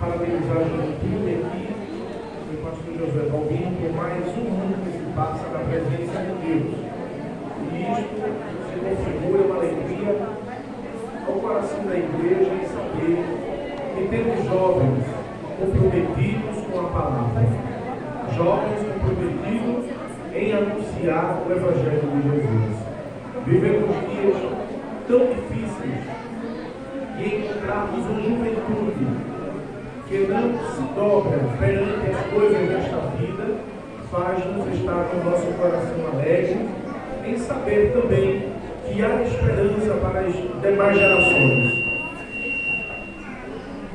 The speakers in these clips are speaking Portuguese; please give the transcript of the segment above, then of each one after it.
parabenizar a juventude aqui, o pastor José Balbino, por mais um ano que se passa na presença de Deus. E isto se configura uma alegria ao coração da igreja em saber que temos jovens comprometidos com a palavra, jovens comprometidos em anunciar o Evangelho de Jesus. Vivemos dias tão difíceis e encontrarmos uma juventude que não se dobra perante as coisas desta vida faz-nos estar com o nosso coração alegre em saber também que há esperança para as demais gerações.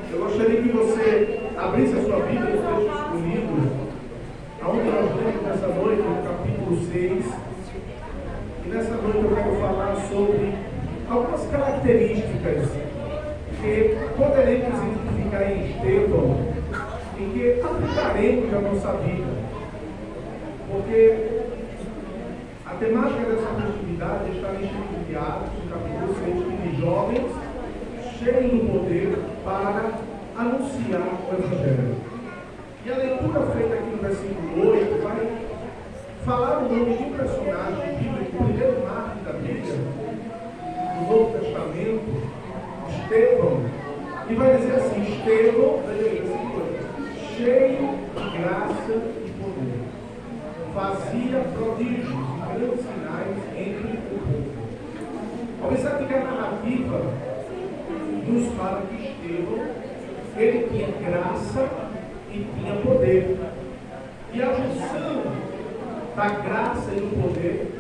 Eu gostaria que você abrisse a sua Bíblia no texto escolhido, aonde nós lemos nessa noite, no capítulo 6. E nessa noite eu quero falar sobre algumas características que poderemos identificar em Estevão e que aplicaremos na nossa vida. Porque a temática dessa festividade está em livro de Atos, no capítulo 6, de jovens cheios do poder para anunciar o Evangelho. E a leitura feita aqui no versículo 8 vai falar o nome de um personagem bíblico, o primeiro mártir da Bíblia, do Novo Testamento, Estevão, e vai dizer assim: Estevão, cheio de graça e poder, fazia prodígios e grandes sinais entre o povo. Observe que a narrativa nos fala que Estevão, ele tinha graça e tinha poder. E a junção da graça e do poder,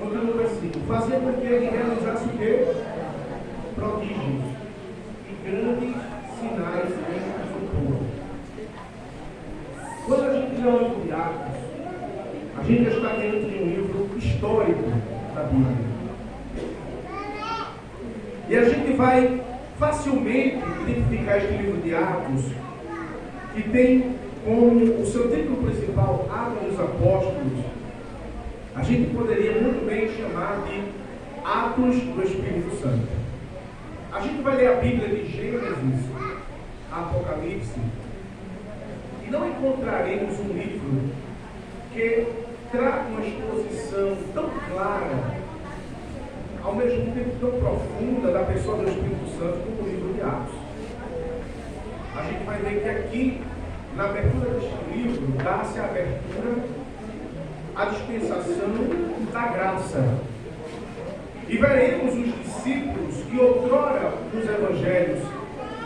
continua o versículo, fazia com que ele realizasse o quê? Prodígios e grandes sinais entre o povo. Quando a gente lê o livro de Atos, a gente está diante de um livro histórico da Bíblia. E a gente vai facilmente identificar este livro de Atos, que tem como o seu título principal Atos dos Apóstolos. A gente poderia muito bem chamar de Atos do Espírito Santo. A gente vai ler a Bíblia de Gênesis a Apocalipse e não encontraremos um livro que traga uma exposição tão clara, ao mesmo tempo tão profunda, da pessoa do Espírito Santo como o livro de Atos. A gente vai ver que aqui, na abertura deste livro, dá-se a abertura à dispensação da graça. E veremos os discípulos que outrora nos evangelhos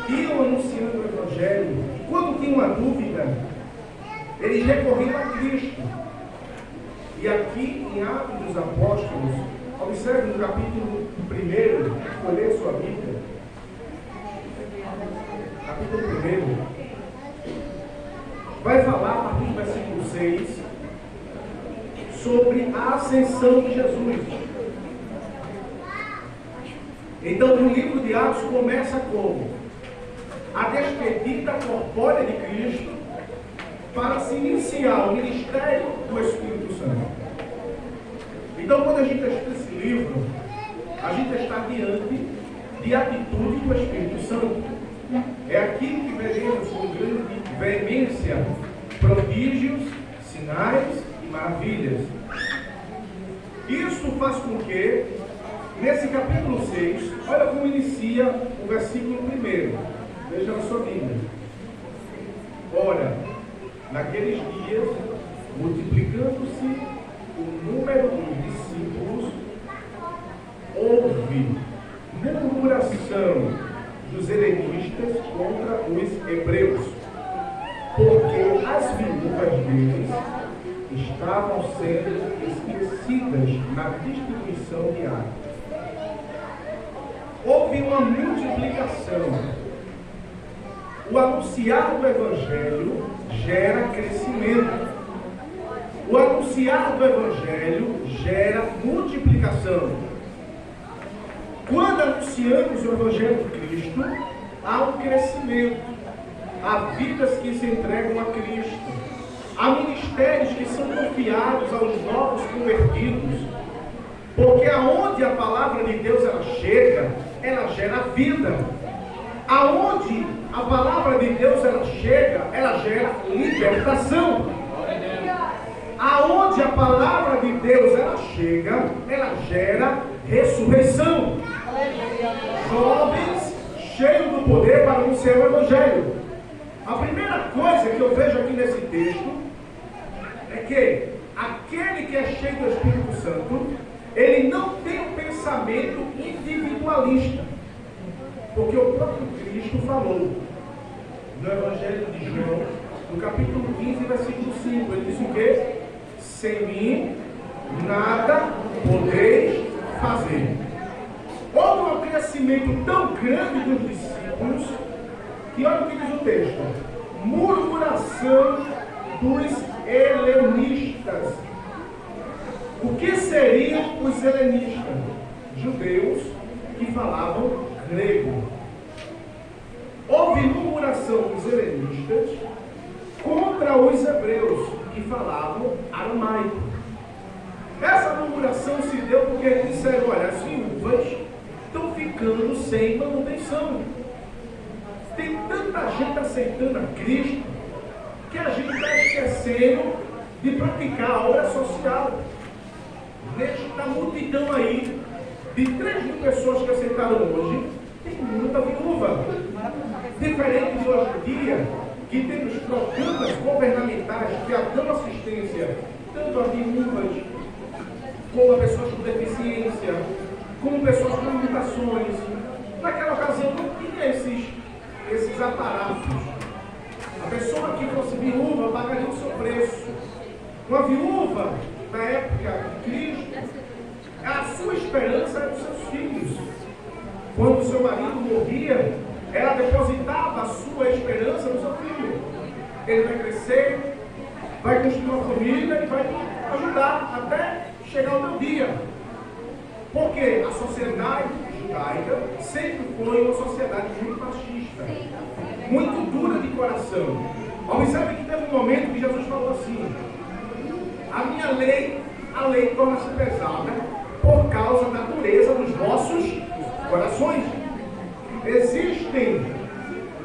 iam anunciando o evangelho, e quando tinham uma dúvida, eles recorriam a Cristo. E aqui em Atos dos Apóstolos, observe no capítulo 1, vou ler sua Bíblia. Capítulo 1 vai falar, a partir do versículo 6, sobre a ascensão de Jesus. Então, o livro de Atos começa como a despedida corpórea de Cristo para se iniciar o ministério do Espírito Santo. Então, quando a gente estuda esse livro, a gente está diante de atitude do Espírito Santo. É aquilo que veremos com grande veemência: prodígios, sinais e maravilhas. Isso faz com que, nesse capítulo 6, olha como inicia o versículo 1. Veja na sua Bíblia. Ora, naqueles dias, multiplicando-se o número dos discípulos, houve murmuração dos helenistas contra os hebreus, porque as viúvas deles estavam sendo esquecidas na distribuição diária. Houve uma multiplicação. O anunciar do Evangelho gera crescimento. O anunciar do Evangelho gera multiplicação. Quando anunciamos o Evangelho de Cristo, há um crescimento. Há vidas que se entregam a Cristo. Há ministérios que são confiados aos novos convertidos. Porque aonde a palavra de Deus ela chega, ela gera vida. Aonde a palavra de Deus, ela chega, ela gera libertação. Aonde a palavra de Deus, ela chega, ela gera ressurreição. Jovens cheios do poder para anunciar o Evangelho. A primeira coisa que eu vejo aqui nesse texto é que aquele que é cheio do Espírito Santo, ele não tem um pensamento individualista. Porque o próprio Cristo falou no Evangelho de João, no capítulo 15, versículo 5, ele diz o quê? Sem mim, nada podeis fazer. Houve um crescimento tão grande dos discípulos, que olha o que diz o texto: murmuração dos helenistas. O que seriam os helenistas? Judeus que falavam grego. Houve murmuração dos helenistas contra os hebreus que falavam aramaico. Essa murmuração se deu porque eles disseram: olha, as viúvas estão ficando sem manutenção. Tem tanta gente aceitando a Cristo que a gente está esquecendo de praticar a obra social. Nesta multidão aí, de 3.000 pessoas que aceitaram hoje, tem muita viúva. Diferente de hoje em dia, que temos programas governamentais que dão assistência tanto a viúvas, como a pessoas com deficiência, como pessoas com limitações. Naquela ocasião não tinha esses aparatos. A pessoa que fosse viúva pagaria o seu preço. Uma viúva, na época de Cristo, a sua esperança era os seus filhos. Quando o seu marido morria, ela depositava a sua esperança no seu filho. Ele vai crescer, vai construir uma família e vai ajudar até chegar o meu dia. Porque a sociedade judaica sempre foi uma sociedade muito machista, muito dura de coração. Observe que teve um momento que Jesus falou assim: a minha lei, a lei torna-se pesada por causa da dureza dos vossos corações. Existem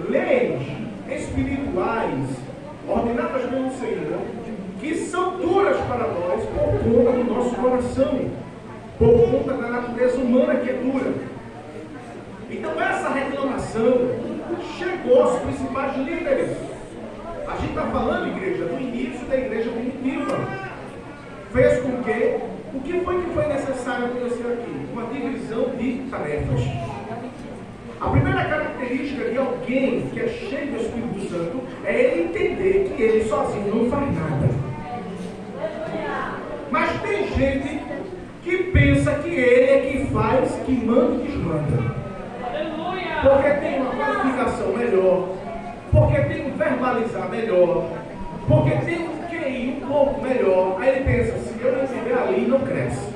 leis espirituais ordenadas pelo Senhor que são duras para nós por conta do nosso coração, por conta da natureza humana que é dura. Então essa reclamação chegou aos principais líderes. A gente está falando, igreja, do início da igreja primitiva. Fez com que, o que foi necessário acontecer aqui? Uma divisão de tarefas. A primeira característica de alguém que é cheio do Espírito Santo é ele entender que ele sozinho não faz nada. Mas tem gente que pensa que ele é que faz, que manda e desmanda. Porque tem uma qualificação melhor, porque tem um verbalizar melhor, porque tem um QI um pouco melhor. Aí ele pensa: se eu não estiver ali, não cresce.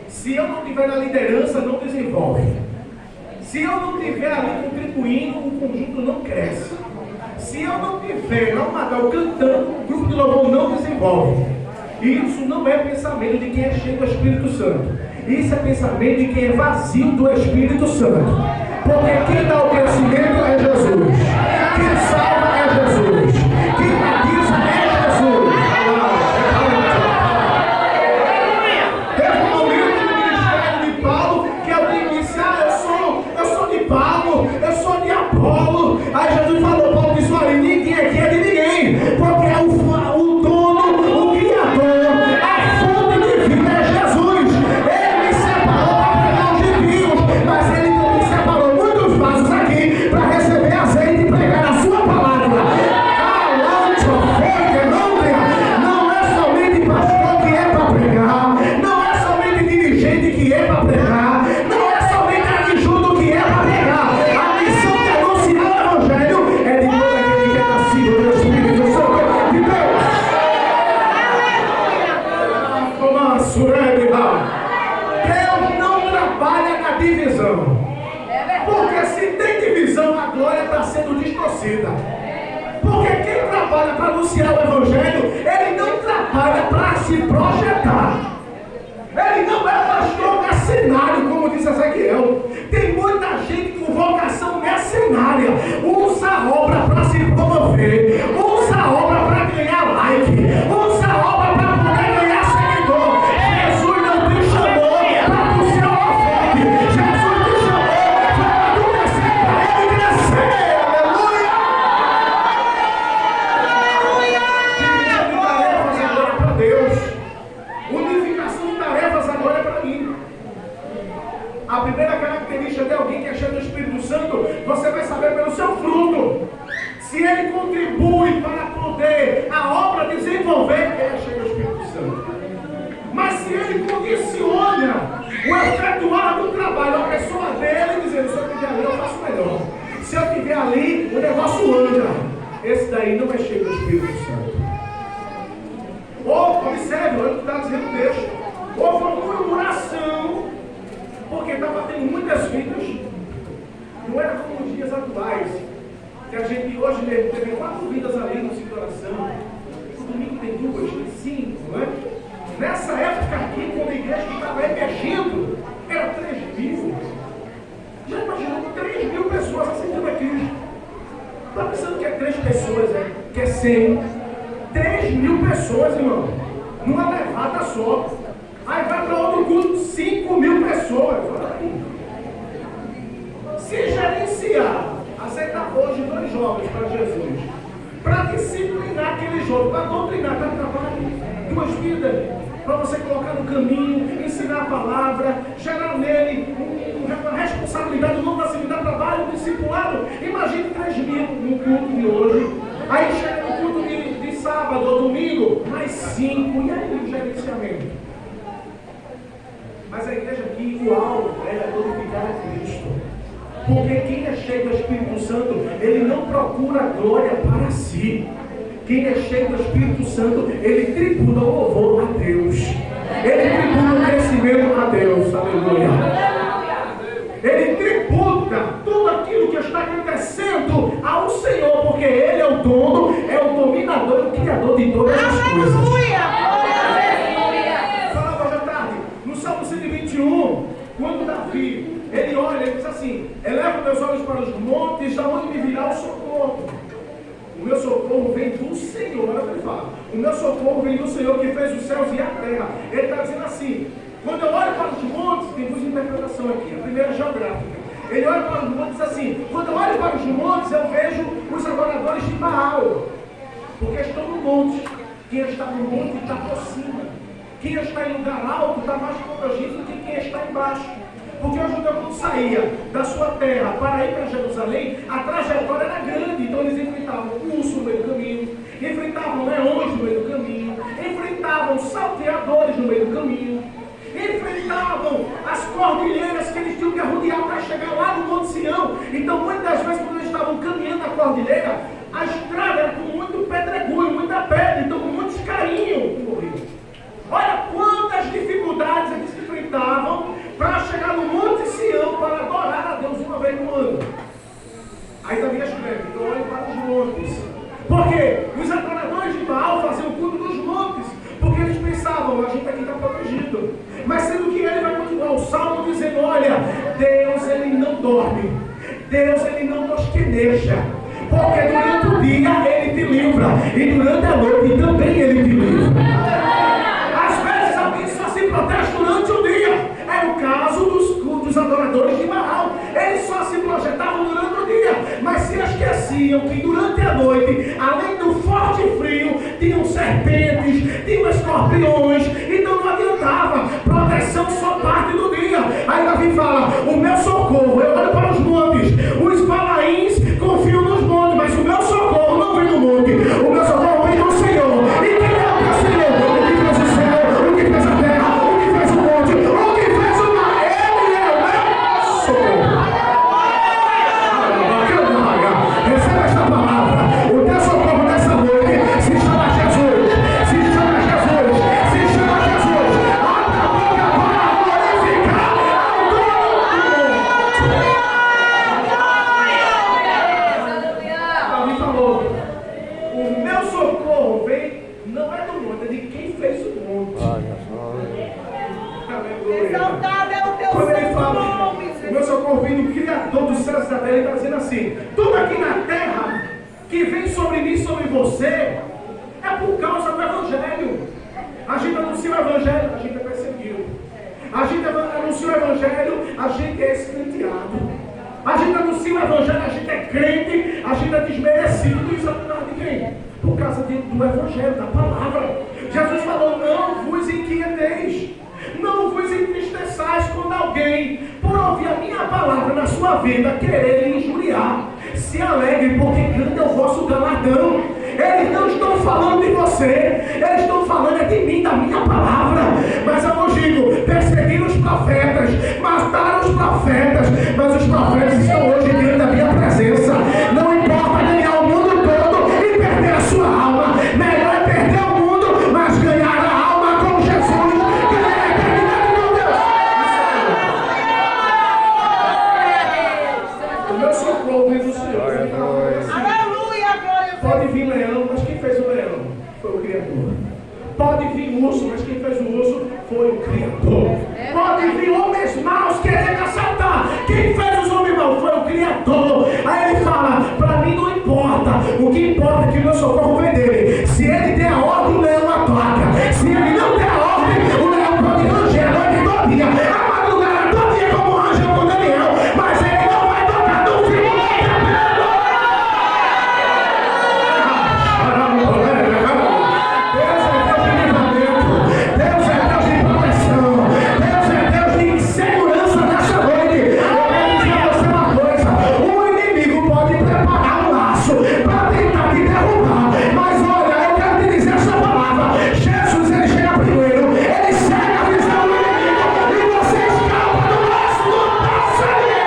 Se eu não estiver na liderança, não desenvolve. Se eu não estiver ali contribuindo, o conjunto não cresce. Se eu não estiver no Natal cantando, o grupo de louvor não desenvolve. Isso não é pensamento de quem é cheio do Espírito Santo. Isso é pensamento de quem é vazio do Espírito Santo. Porque quem dá o crescimento é Jesus. Quem salva é Jesus. Quem batiza é Jesus. Teve um momento no ministério de Paulo que alguém disse: eu sou de Paulo, eu sou de Apolo. Aí Jesus falou: Paulo disse: olha, ninguém aqui é de ninguém, porque é o dono, o Criador, a fonte de vida é Jesus. Ele me separou para pregar os gentios, mas ele também separou muitos vasos aqui para receber azeite e pregar a sua palavra. Não é somente pastor que é para pregar, não é somente dirigente que é para pregar, não é somente adjunto que é para pregar. A missão de anunciar o Evangelho é de todo aquele que é nascido do Espírito Santo de Deus. Deus não trabalha na divisão. Porque se tem divisão, a glória está sendo distorcida. Porque quem trabalha para anunciar o Evangelho, ele não trabalha para se projetar. Ele não é pastor mercenário, como diz Ezequiel. Tem muita gente com vocação mercenária. mercenária. Usa a obra para se promover. Usa a obra para ganhar like. Usa a obra para poder ganhar seguidor. Jesus não te chamou para tu ser ofende. Jesus te chamou para tu descer para ele crescer. A primeira característica de alguém que é cheio do Espírito Santo, você vai saber pelo seu fruto. Se ele contribui para poder a obra desenvolver, ele é cheio do Espírito Santo. Mas se ele condiciona o efetuar do trabalho, a pessoa dele, dizendo, se eu estiver ali, eu faço melhor. Se eu estiver ali, o negócio anda. Esse daí não é cheio do Espírito Santo. Ou, observe, olha o que está dizendo o texto. Houve uma murmuração, porque estava tendo muitas vidas. Não era como os dias atuais, que a gente hoje mesmo teve 4 vidas ali no ciclo de oração. No domingo tem 2, tem 5, não é? Nessa época aqui, quando a igreja estava emergindo, era 3.000. Já imaginou 3.000 pessoas aceitando a Cristo? Está pensando que é 3 pessoas, que é 100? 3.000 pessoas, irmão, numa levada só. Aí vai para outro culto, 5.000 pessoas. Olha aí. Se gerenciar, aceitar hoje 2 jovens para Jesus, para disciplinar aquele jovem, para doutrinar, para trabalho, 2 vidas, para você colocar no caminho, ensinar a palavra, gerar nele uma responsabilidade, não vai se dar trabalho, discipulado. Imagine 3.000 no culto de hoje. Aí chega no culto de sábado ou domingo, mais 5, e aí o gerenciamento. Mas a igreja aqui, o alvo é glorificar a Cristo. Porque quem é cheio do Espírito Santo, ele não procura glória para si. Quem é cheio do Espírito Santo, ele tributa o louvor a Deus. Ele tributa o crescimento a Deus. Aleluia. Ele tributa tudo aquilo que está acontecendo ao Senhor, porque Ele é o dono, é o dominador, o criador de todas as coisas. Salmo 121, quando Davi, ele olha, ele diz assim, eleva meus olhos para os montes, da onde me virá o socorro. O meu socorro vem do Senhor, olha o que ele fala. O meu socorro vem do Senhor que fez os céus e a terra. Ele está dizendo assim, quando eu olho para os montes, tem 2 interpretações aqui, a primeira é geográfica. Ele olha para os montes e diz assim, quando eu olho para os montes, eu vejo os adoradores de Baal, porque estão no monte. Quem está no monte está por cima. Quem está em lugar alto está mais protegido do que quem está embaixo. Porque o judeu, quando saía da sua terra para ir para Jerusalém, a trajetória era grande. Então eles enfrentavam urso no meio do caminho, enfrentavam leões no meio do caminho, enfrentavam salteadores no meio do caminho, enfrentavam as cordilheiras que eles tinham que arrodear para chegar lá no Monte Sião. Então muitas vezes, quando eles estavam caminhando a cordilheira, a estrada era com muito pedregulho, muita pedra, então muitos caíam e morriam. Olha quantas dificuldades eles enfrentavam para chegar no Monte Sião para adorar a Deus uma vez no ano. Aí Davi escreve, então olhem para os montes. Porque os adoradores de Baal faziam culto nos montes, porque eles pensavam, a gente aqui está protegido. Mas sendo que ele vai continuar o salmo dizendo, olha, Deus ele não dorme, Deus ele não bosqueneja, porque durante o dia ele te livra, e durante a noite também ele te livra. Protege durante o dia. É o caso dos adoradores de Baal. Eles só se projetavam durante o dia, mas se esqueciam que durante a noite, além do forte frio, tinham serpentes, tinham escorpiões, então não adiantava. Proteção só parte do dia. Aí Davi fala, o meu socorro, eu olho para os montes, os balaíns confiam nos montes, mas o meu socorro não vem do monte, o meu socorro vem do Senhor. E quem é o Senhor? O que fez o céu, o que fez a terra, dela, ele está dizendo assim: tudo aqui na terra que vem sobre mim, sobre você, é por causa do Evangelho. A gente anuncia o Evangelho, a gente é perseguido. A gente anuncia o Evangelho, a gente é escanteado. A gente anuncia o Evangelho, a gente é crente, a gente é desmerecido. Tudo isso é por causa de quem? Por causa do Evangelho, da palavra. Jesus falou: não vos inquieteis, não vos entristeçais quando alguém, por ouvir a minha palavra na sua vida, querer lhe injuriar. Se alegre, porque grande é o vosso galardão. Eles não estão falando de você, eles estão falando de mim, da minha palavra. Mas eu vos digo: perseguiram os profetas, mataram os profetas, mas os profetas estão hoje diante da minha presença. Não importa ganhar o mundo todo e perder a sua alma. Melhor é perder o mundo, mas ganhar a alma com Jesus. Ganhar a eternidade com Deus. O meu socorro vem do Senhor. Pode vir leão, mas quem fez o leão foi o Criador. Pode vir urso, mas quem fez o urso foi o Criador. Pode vir homens maus querendo assaltar, quem fez os homens maus foi o Criador. Aí ele fala: para mim não importa, o que importa é que o meu socorro vem dele. Se ele der a ordem, o leão ataca. Se ele não der a ordem, o leão pode ranger a noite todinha, a madrugada todinha, como rangeu com Daniel, mas ele não vai tocar no filho. Deus é Deus de proteção, Deus é Deus de segurança nessa noite. Eu quero dizer a você uma coisa: o inimigo pode preparar um laço para tentar te derrubar, mas olha, eu quero te dizer essa palavra: Jesus, ele chega primeiro, ele cega a visão do inimigo e você escapa do laço do passarinho.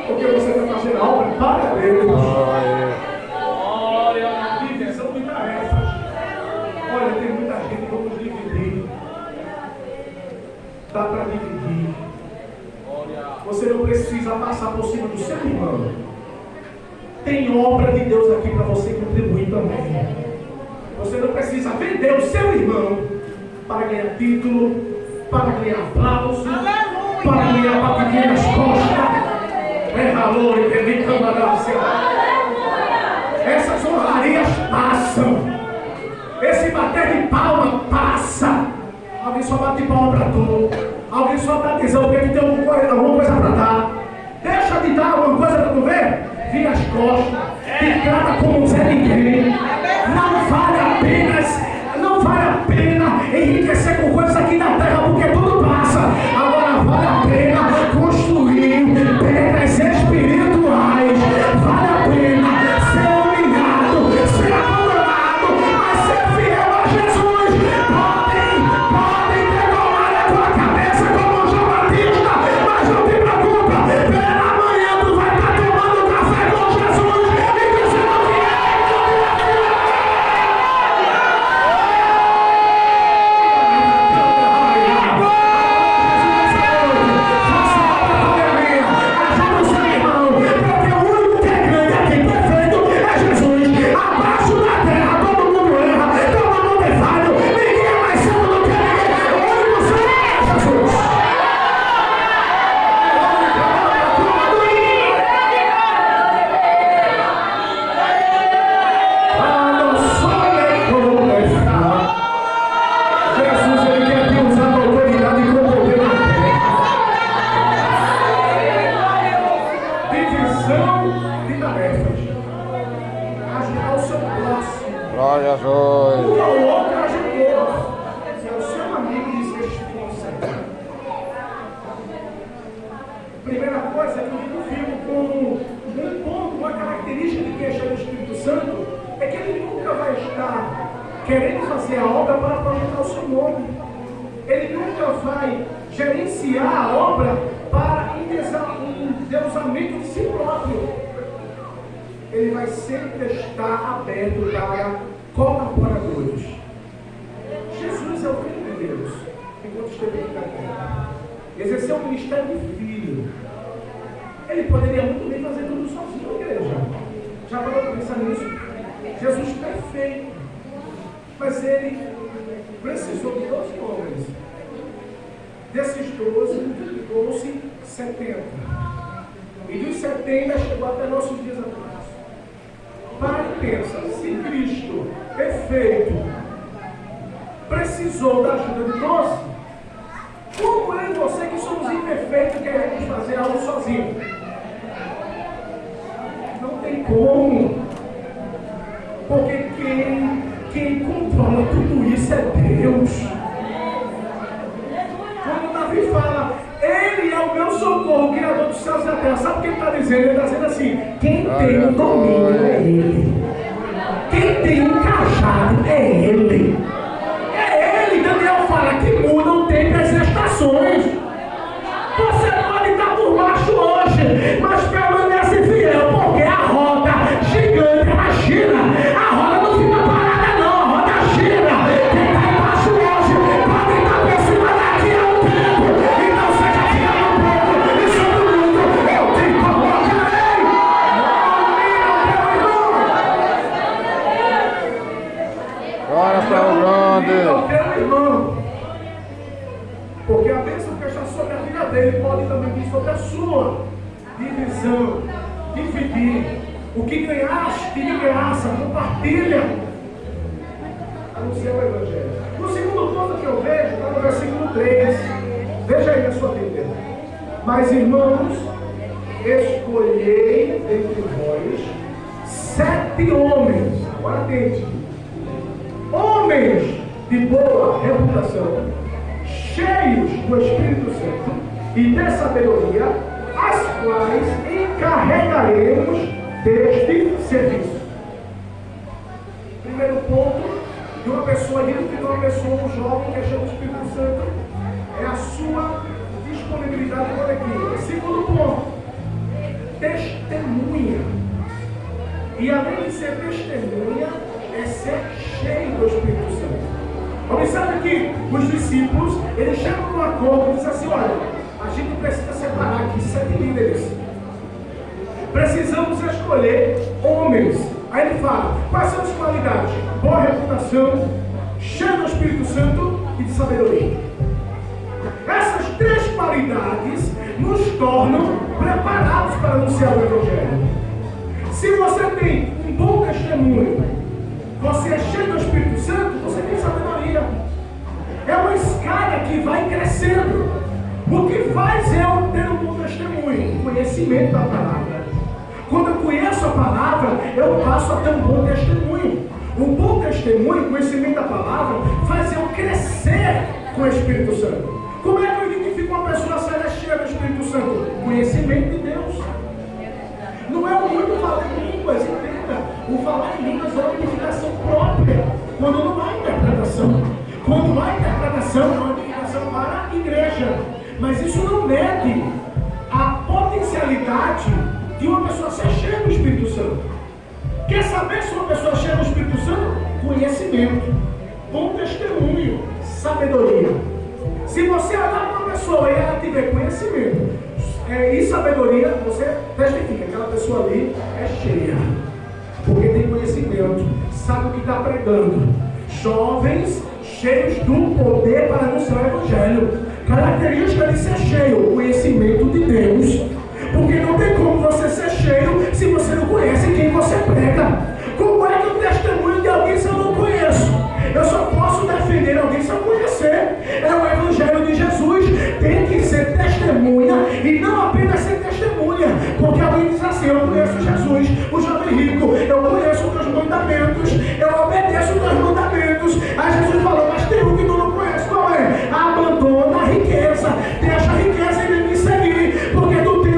Porque você está fazendo a obra para Deus. Divisão de tarefas. Olha, tem muita gente, vamos dividir. Dá para dividir. Você não precisa passar por cima do seu irmão. Tem obra de Deus aqui para você contribuir também. Você não precisa vender o seu irmão para ganhar título, para ganhar aplauso, para ganhar batidinha nas costas. É valor e permite camarada. Essas honrarias passam. Esse bater de palma passa. Alguém só bate palma para tu. Alguém só está dizendo que tem alguma coisa para dar. Deixa de dar alguma coisa para tu ver. Vira as costas. Te trata como um Zé Ninguém. Não vale a pena enriquecer com coisas aqui na terra, porque tudo passa. Agora vale a pena construir pedras espirituais. Vale a pena ser humilhado, ser abandonado, mas ser fiel a Jesus. Podem degolar a tua cabeça como João Batista, mas não te preocupa. Pela manhã tu vai estar tomando café com Jesus e dizendo que querendo fazer a obra para projetar o seu nome. Ele nunca vai gerenciar a obra para endeusamento de si próprio. Ele vai sempre estar aberto para colaboradores. Jesus é o Filho de Deus, enquanto esteve aqui na terra. Exerceu o ministério de filho. Ele poderia muito bem fazer tudo sozinho, igreja. Já parou para pensar nisso? Jesus perfeito. Mas ele precisou de 12 homens. Desses 12, multiplicou-se 70. E dos 70 chegou até nossos dias atuais. Para e pensa, se Cristo, perfeito, precisou da ajuda de 12, como eu e você que somos imperfeitos queremos fazer algo sozinho? Não tem como. Porque quem controla tudo isso é Deus. Quando Davi fala, Ele é o meu socorro, o Criador dos céus e da terra, sabe o que ele está dizendo? Ele está dizendo assim, quem tem o domínio é Ele. Quem tem o cajado é Ele. É Ele. Daniel fala que muda o tempo e as estações. Você pode estar por baixo hoje, mas permanece fiel, porque a roda gigante, ela gira. A roda não fica parada não, a roda gira. Quem está embaixo hoje pode estar por cima daqui a um tempo. Então seja fiel um pouco e sobre muito eu te colocarei. Glória para o grande. Teu irmão. Porque a bênção que está sobre a vida dele pode também vir sobre a sua divisão, dividir. O que ganhaste de graça, compartilha. Anuncia o Evangelho. O segundo ponto que eu vejo está no versículo 3. Veja aí na sua Bíblia. Mas irmãos, escolhei entre vós 7 homens. Agora atente. Homens de boa reputação, cheios do Espírito Santo e de sabedoria, as quais encarregaremos deste serviço. Primeiro ponto de uma pessoa, de uma pessoa, um jovem que é cheio do Espírito Santo, é a sua disponibilidade coletiva. Segundo ponto, testemunha. E além de ser testemunha, é ser cheio do Espírito Santo. Observe que os discípulos, eles chegam num acordo e dizem assim, olha, a gente precisa separar aqui 7 líderes. Precisamos escolher homens. Aí ele fala, quais são as qualidades? Boa reputação, cheio do Espírito Santo e de sabedoria. Essas 3 qualidades nos tornam preparados para anunciar o Evangelho. Se você tem um bom testemunho, você é cheio do Espírito Santo, você tem sabedoria. É uma escada que vai crescendo. O que faz eu ter um bom testemunho? Conhecimento da palavra. Quando eu conheço a palavra, eu passo a ter um bom testemunho. Um bom testemunho, conhecimento da palavra, faz eu crescer com o Espírito Santo. Como é que eu identifico uma pessoa cheia do Espírito Santo? Conhecimento de Deus. Não é muito falar em línguas, entenda. O falar em línguas é uma edificação própria, quando não há interpretação. Quando há interpretação, é uma edificação para a igreja. Mas isso não mede a potencialidade de uma pessoa ser cheia do Espírito Santo. Quer saber se uma pessoa é cheia do Espírito Santo? Conhecimento, bom testemunho, sabedoria. Se você olhar para uma pessoa e ela tiver conhecimento e sabedoria, você testifica que aquela pessoa ali é cheia. Porque tem conhecimento, sabe o que está pregando. Jovens cheios do poder para anunciar o Evangelho. Característica de ser cheio, conhecimento de Deus. Porque não tem como você ser cheio se você não conhece quem você prega. Como é que eu testemunho de alguém se eu não conheço? Eu só posso defender alguém se eu conhecer. É o Evangelho de Jesus. Tem que ser testemunha e não apenas ser testemunha. Porque alguém diz assim, eu conheço Jesus, o jovem rico, eu conheço os teus mandamentos, eu obedeço os teus mandamentos. Aí Jesus falou, mas tem um que tu não conhece, qual é? Abandona a riqueza, deixa a riqueza e vem me seguir, porque tu tem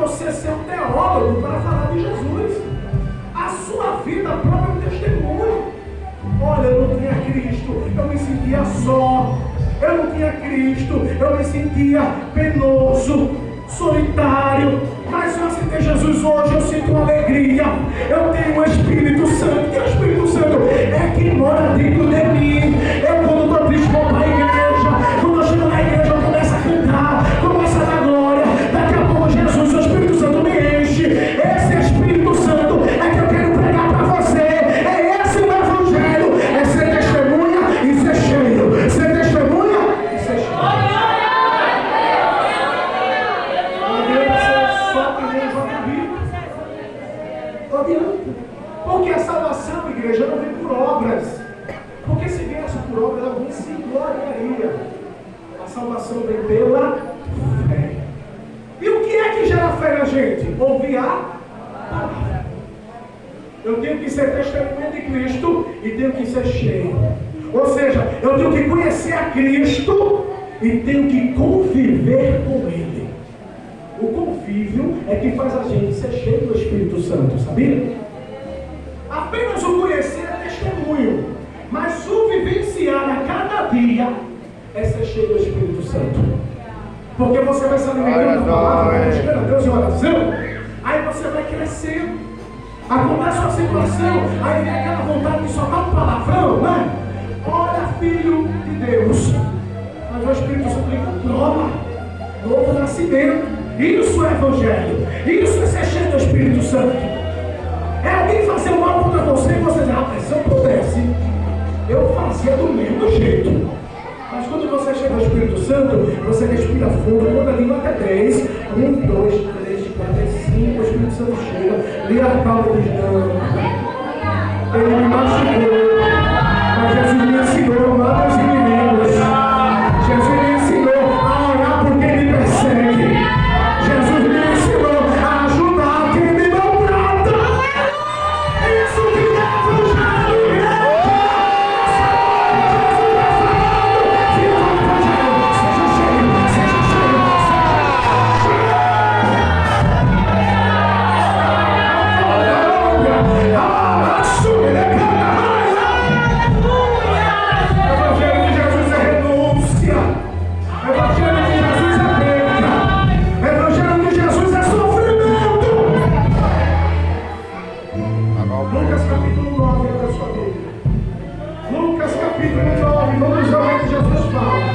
você ser um teólogo para falar de Jesus. A sua vida própria é um testemunho. Olha, eu não tinha Cristo, eu me sentia só. Eu não tinha Cristo, eu me sentia penoso, solitário. Mas eu aceitei Jesus hoje, eu sinto uma alegria. Eu tenho o Espírito Santo, e o Espírito Santo é quem mora dentro de mim. Eu, quando estou triste, vou para a igreja. Quando eu chego na igreja, eu começo a cantar, começo a dar glória. Daqui a pouco, Jesus, o Espírito Santo me enche. Esse Espírito Santo é que eu quero pregar para você. É esse o Evangelho. É ser testemunha e ser cheio. Ser testemunha e ser cheio. Não adianta. Porque a salvação, igreja, não vem por obras. Porque se viesse por obras, alguém se gloriaria. A salvação vem pela fé. E o que é que gera fé na gente? Ouvir a palavra. Eu tenho que ser testemunha de Cristo e tenho que ser cheio. Ou seja, eu tenho que conhecer a Cristo e tenho que conviver com Ele. O convívio é que faz a gente ser cheio do Espírito Santo, sabia? Apenas o conhecer é testemunho, mas o vivenciar a cada dia é ser cheio do Espírito Santo. Porque você vai se alimentando da palavra, vai buscando a Deus em oração, aí você vai crescendo. Acontece uma situação, aí vem aquela vontade de soltar um palavrão, né? Olha, filho de Deus. Mas o Espírito Santo diz: toma, novo nascimento. Isso é Evangelho. Isso é ser cheio do Espírito Santo. É alguém fazer o mal contra você e você diz: rapaz, se eu pudesse, eu fazia do mesmo jeito. Mas quando você chega ao Espírito Santo, você respira fundo, conta ali até 10. 1, 2, 3, 4, 5. O Espírito Santo chega, lhe acalma e diz: não, ele me machucou, mas Jesus me ensinou a amar os inimigos. Jesus me ensinou a orar por quem me persegue. Jesus me ensinou a ajudar quem me maltrata. Isso que é Evangelho. Jesus está falando. Viva o Evangelho. Seja cheio, seja cheio, Evangelho de Jesus é renúncia. Evangelho de Jesus é perda. Evangelho de Jesus é sofrimento. Lucas capítulo 9 é da sua Bíblia. Lucas capítulo 9, vamos ver o que Jesus fala.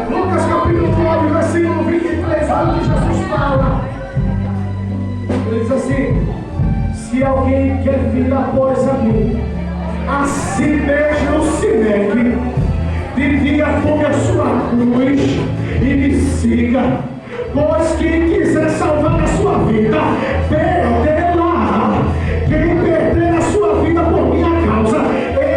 Lucas capítulo 9, versículo 23, olha o que Jesus fala. Ele diz assim: se alguém quer vir após a mim, a si mesmo se negue, de dia tome a sua cruz e me siga. Pois quem quiser salvar a sua vida, perderá. Quem perder a sua vida por minha causa,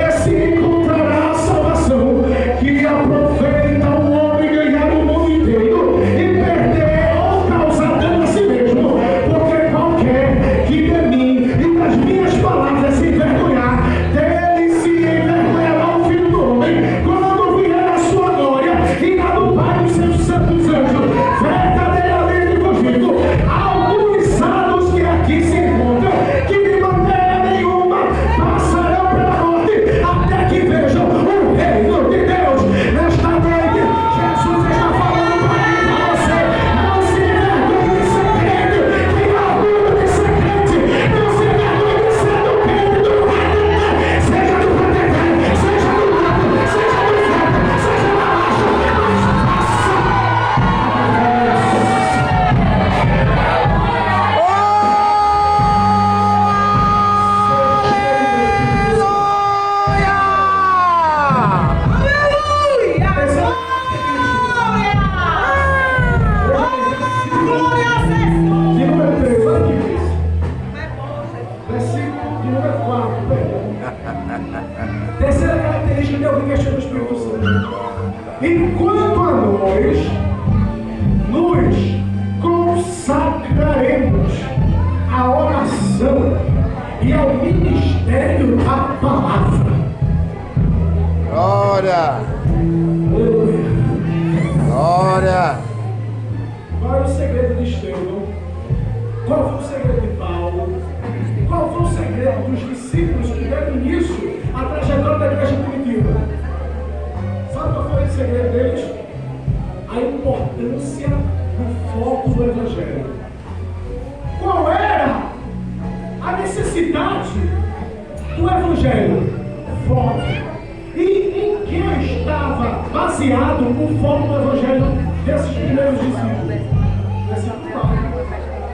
esse encontrará a salvação. Que aproveita o homem ganhar o mundo inteiro e perder ou causar dano a si mesmo. Porque qualquer que de mim e das minhas palavras se envergonhar, dele se envergonhará o Filho do Homem, quando vier a sua glória e a do Pai e seus santos anjos. Verdadeiramente vos digo, alguns santos que aqui se encontram o segredo de Estevão? Qual foi o segredo de Paulo? Qual foi o segredo dos discípulos que deram início à trajetória da igreja primitiva? Sabe qual foi o segredo deles? A importância do foco do Evangelho. Qual era a necessidade do Evangelho? Foco. E em que estava baseado o foco do Evangelho desses primeiros discípulos?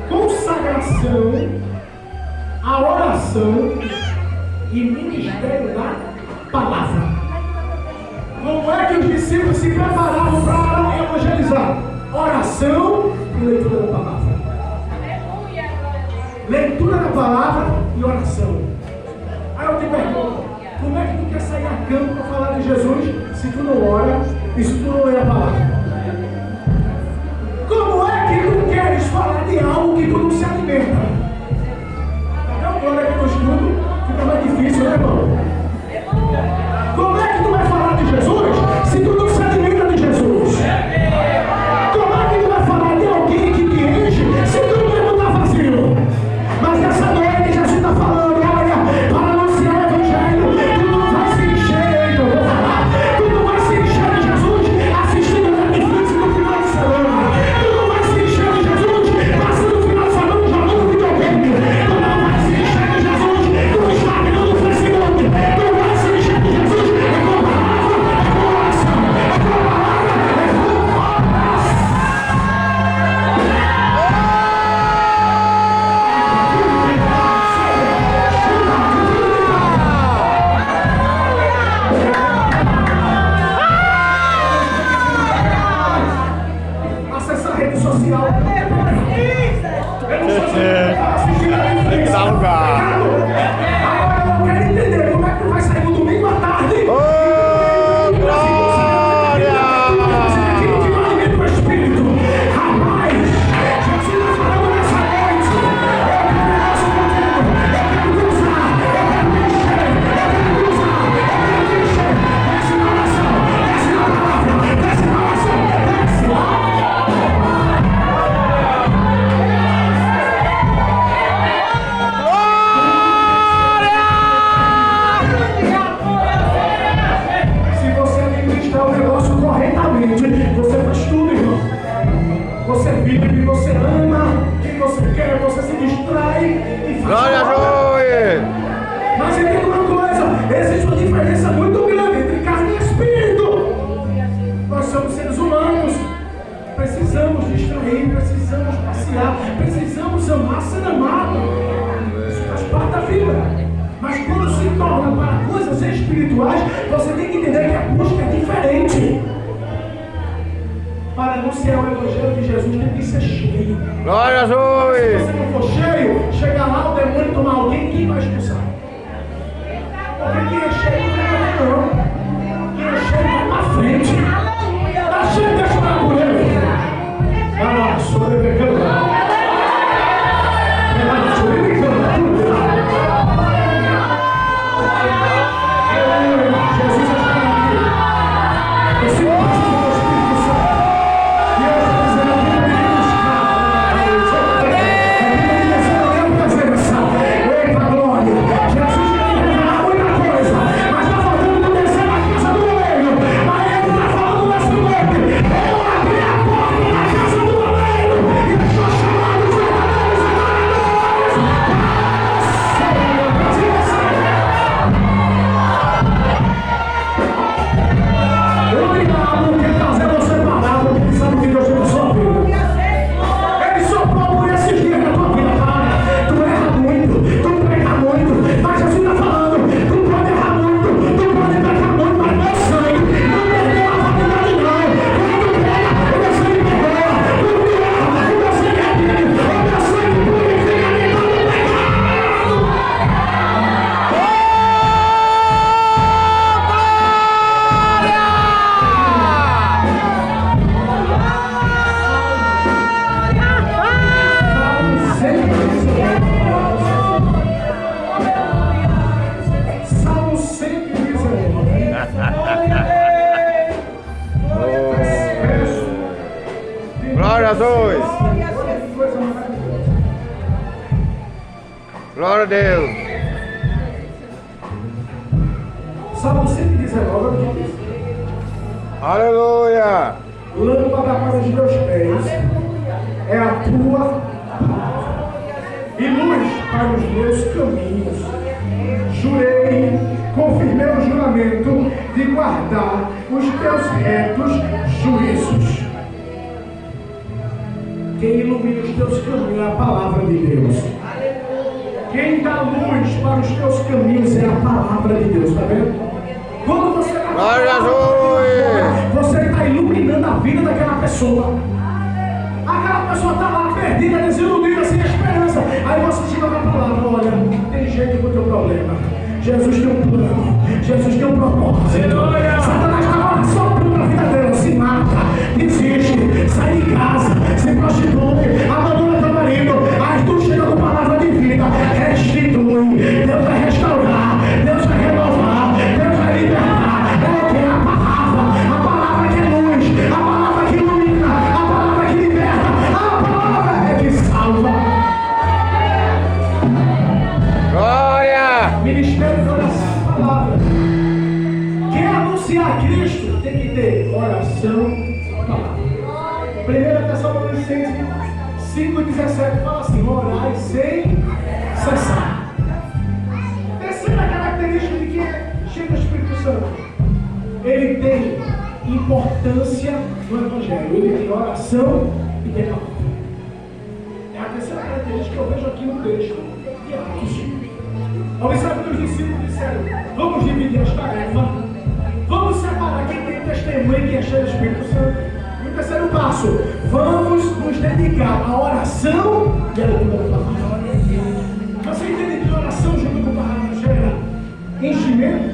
Consagração, a oração e ministério da palavra. Como é que os discípulos se preparavam para evangelizar? Oração e leitura da palavra. Leitura da palavra e oração. Aí eu te pergunto, como é que tu quer sair a campo para falar de Jesus se tu não ora e se tu não lê a palavra? Como é que tu queres falar de algo que tu não se alimenta? Tá vendo? Glória que eu estudo, fica mais difícil, né, irmão? Como é que tu vai falar de Jesus se tu não se alimenta de Jesus? Como é que tu vai falar de alguém que te enche se tu mesmo está vazio? Mas nessa noite Jesus está falando, olha, para anunciar o Evangelho, tu não vai se encher, então eu vou falar. Tu não vai se encher de Jesus assistindo a Netflix no final de semana. Tu não vai se encher de Jesus passando o final de semana jogando videogame. Tu não vai se encher de Jesus no Instagram, no Facebook. Tu vai se encher de Jesus com a palavra, com a oração, com a palavra, com a oração. Acessar a rede social. Eu não sou assistir a Netflix. Tem que dar lugar. Agora eu quero entender como é que tu vai sair no domingo à tarde. Ô, glória! Você tem que alimento do Espírito. Rapaz, Jesus está falando nessa noite. Eu quero negócio contigo. Eu quero cruzar. Eu quero mexer. Eu quero cruzar. Eu quero mexer. Desce na oração. Desce na palavra. Desce na oração. Desce lá. Se você administrar o negócio corretamente, você faz tudo, irmão. Você vive, você ama, quem você quer, você se distrai e faz. Glória a Deus! Mas entenda uma coisa, existe uma diferença muito grande entre carne e espírito. Nós somos seres humanos, precisamos distrair, precisamos passear, precisamos amar, ser amado. Isso faz parte da vida. Mas quando se torna para coisas espirituais, você tem que entender que a busca é diferente. Para anunciar o Evangelho de Jesus, tem que ser cheio. Glória a Se Deus! você não for cheio, chega lá, o demônio tomar alguém, quem vai expulsar? Porque quem é cheio não vai não. Quem é cheio vai para frente. Está cheio, deixa eu dar por ele. Vai lá, sou de pecado. Jesus está aqui. Esse batismo do Espírito Santo. E eu estou dizendo, a Bíblia me buscar. A Bíblia dizendo, a presença. Eita glória. Jesus quer revelar muita coisa. Mas está faltando tu descer na casa do oleiro. Mas ele está falando nessa noite. Eu abri a porta da casa do oleiro. Glória a Deus. Salmo 119, olha o que diz. Aleluia. Lâmpada para os meus pés é a tua palavra e luz para os meus caminhos. Jurei, confirmei o juramento de guardar os teus retos juízos. Quem ilumina os teus caminhos é a palavra de Deus. Quem dá luz para os teus caminhos é a palavra de Deus, está vendo? Quando você você está iluminando a vida daquela pessoa. Aquela pessoa está lá perdida, desiludida, sem esperança. Aí você chega com a palavra: olha, tem jeito com o teu problema. Jesus tem um plano, Jesus tem um propósito. Satanás estava soprando a vida dela: se mata, desiste, sai de casa, se prostitui, abandona teu marido. Aí tu chega com palavra de vida, restitui. Deus vai restaurar, Deus vai renovar, Deus vai libertar. É o que? A palavra que é luz, a palavra que ilumina, a palavra que liberta, a palavra é que salva. Glória. Ministério de oração e palavra. Quem anunciar Cristo tem que ter oração e palavra. 1 Tessalonicenses 5,17 fala assim: orai sem cessar. Terceira característica de quem é cheio do Espírito Santo: ele tem importância no Evangelho. Ele tem oração e tem palavra. É a terceira característica que eu vejo aqui no texto de Atos. Observe que os discípulos disseram: vamos dividir as tarefas, vamos separar quem tem testemunho e quem é cheio do Espírito Santo. E o terceiro passo: vamos nos dedicar à oração e à leitura da palavra. Você entende que oração junto com a palavra gera enchimento?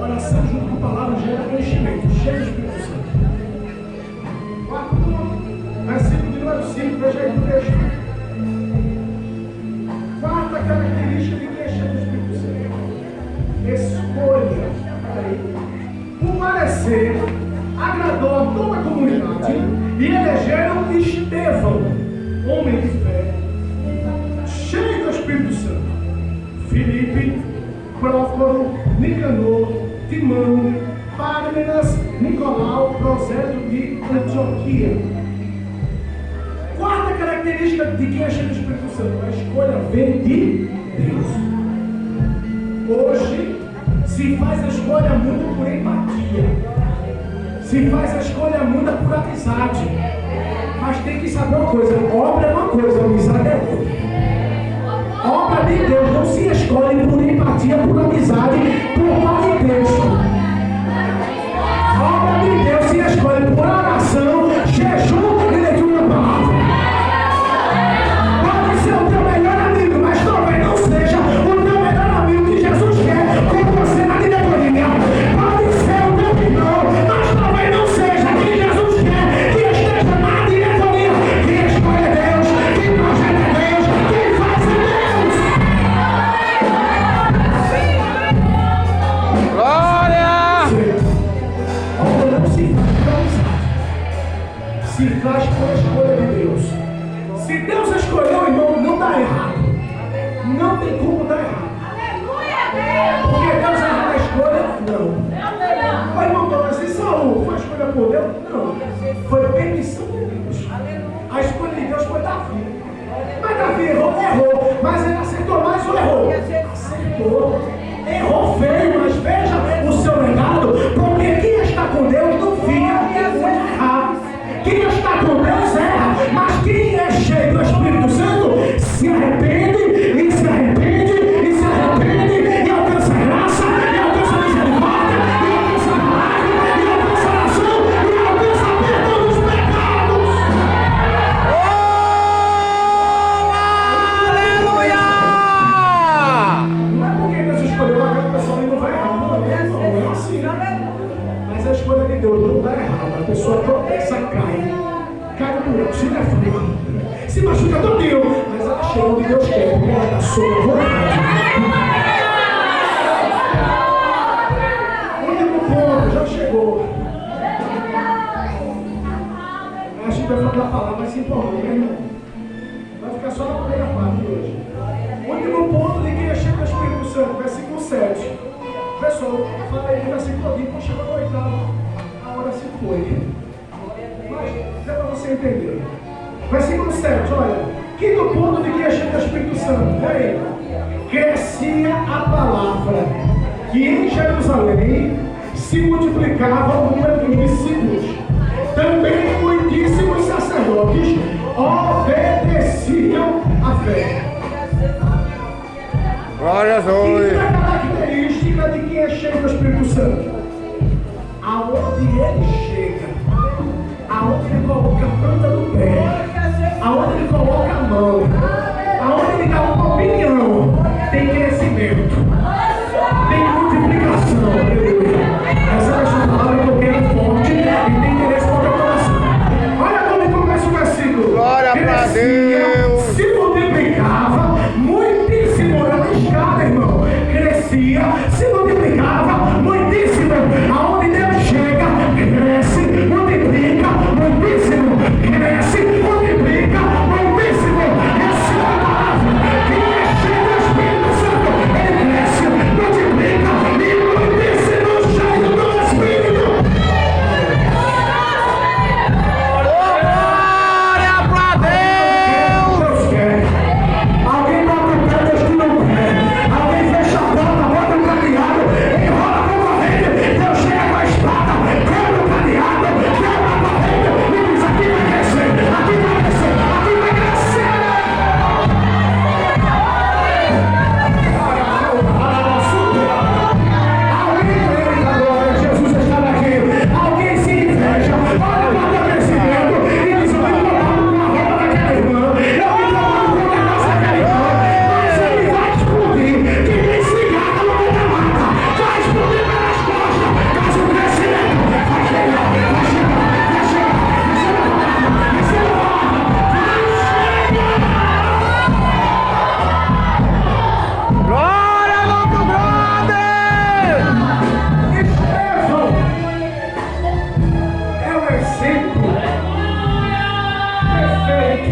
Oração junto com a palavra gera enchimento, cheio do Espírito Santo. Quarto ponto, versículo de número 5, veja aí no texto. Quarta característica de quem é cheio do Espírito Santo: escolha. O parecer agradou a toda a comunidade e elegeram Estevão, homem de fé, cheio do Espírito Santo, Filipe, Prócoro, Nicanor, Timão, Pármenas, Nicolau, Prosélio de Antioquia. Quarta característica de quem é cheio do Espírito Santo: a escolha vem de Deus. Hoje se faz a escolha muito por empatia, se faz a escolha muito por amizade, mas tem que saber uma coisa: obra é uma coisa, amizade é outra. Obra de Deus não se escolhe por empatia, por amizade, por parentesco. Obra de Deus se escolhe por oração, jejum e leitura da palavra. Pode ser o teu melhor amigo, mas talvez não seja o teu melhor amigo que Jesus quer com você na diretoria. Pode ser o teu irmão, mas talvez não seja quem Jesus quer que esteja na diretoria. Quem escolhe é Deus, quem projeta é Deus, quem faz é Deus. Glória. Obra não se faz por amizade, se faz por escolha de Deus. Se Deus escolheu, irmão, não dá errado. Não tem como dar errado. Porque Deus erra na escolha? Não. Mas irmão, mas e Saul foi escolha por Deus? Não. Foi permissão de Deus. A escolha de Deus foi Davi. Mas Davi errou. Mas ele acertou mais ou errou? Acertou. Errou feio, mas veja o seu legado. Porque quem está com Deus não fica errar. Quem está com Deus erra. Mas quem é cheio do Espírito Santo se arrepende, e se arrepende, e se arrepende, e alcança graça, e alcança misericórdia, e alcança milagre, e alcança oração, e alcança perdão dos pecados. Aleluia. Não é porque Deus escolheu aquela pessoa e não vai errar, não é assim. Mas a escolha de Deus não dá errado. A pessoa tropeça, cai no buraco, se deforma, se machuca todinho, mas ela chega onde Deus quer, porque ela está sob a vontade. Último ponto, já chegou. A gente vai falar da palavra, mas se empolgou, né, irmão? Vai ficar só na primeira parte hoje. Último ponto. que chegou no oitavo, a hora se foi. Mas, dá para você entender. Versículo 7, olha. Quinto ponto de que é cheio do Espírito Santo. Olha aí. Crescia a palavra, que em Jerusalém se multiplicava o número dos discípulos. Também muitíssimos sacerdotes obedeciam à fé. Glória a Deus. E a característica de quem é cheio do Espírito Santo? Aonde ele chega, aonde ele coloca a planta do pé, aonde ele coloca a mão, aonde ele dá uma opinião, tem crescimento, tem multiplicação. Essa é a palavra que eu quero forte e tem interesse no teu coração. Olha como começa o versículo. Glória para Deus. Se multiplicava, muitíssimo, era uma escada, irmão. Crescia, se multiplicava, muitíssimo. Aonde Deus chega, cresce, multiplica, muitíssimo. Cresce, multiplica, muitíssimo. Essa é a palavra. Quem é cheio do Espírito Santo, ele cresce, multiplica e muitíssimo, cheio do Espírito. Glória para Deus. Deus quer. Alguém bota o pé, Deus que não quer. Alguém fecha a porta, bota o cadeado, enrola com a corrente. Deus chega com a espada, quebra o cadeado, quebra a corrente e diz: aqui vai crescer, aqui vai crescer, aqui vai crescer. Alguém grita glória, Jesus está aqui. Alguém se inveja, olha para o crescimento e diz: eu vim tomando uma roupa daquela irmã, eu vim tomando um negócio daquela irmã, mas ele vai explodir. Quem tem cigarro não tem mata, vai explodir pelas costas, mas o crescimento vai chegar, vai chegar, vai chegar, vai chegar, Glória ao nosso brother. Estevão é o exemplo perfeito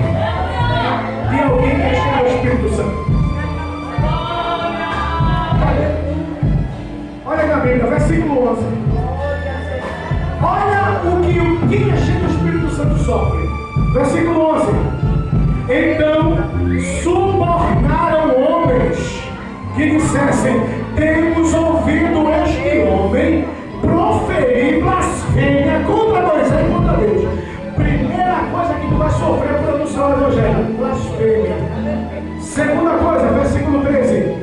de alguém que é cheio do Espírito Santo. Olha na Bíblia, versículo 11. Olha o que quem é cheio do Espírito Santo sofre. Versículo 11. Então subornaram homens que dissessem: temos ouvido este homem proferir blasfêmia contra Moisés e contra Deus. Primeira coisa que tu vai sofrer por anunciar o Evangelho: blasfêmia. Segunda coisa, versículo 13: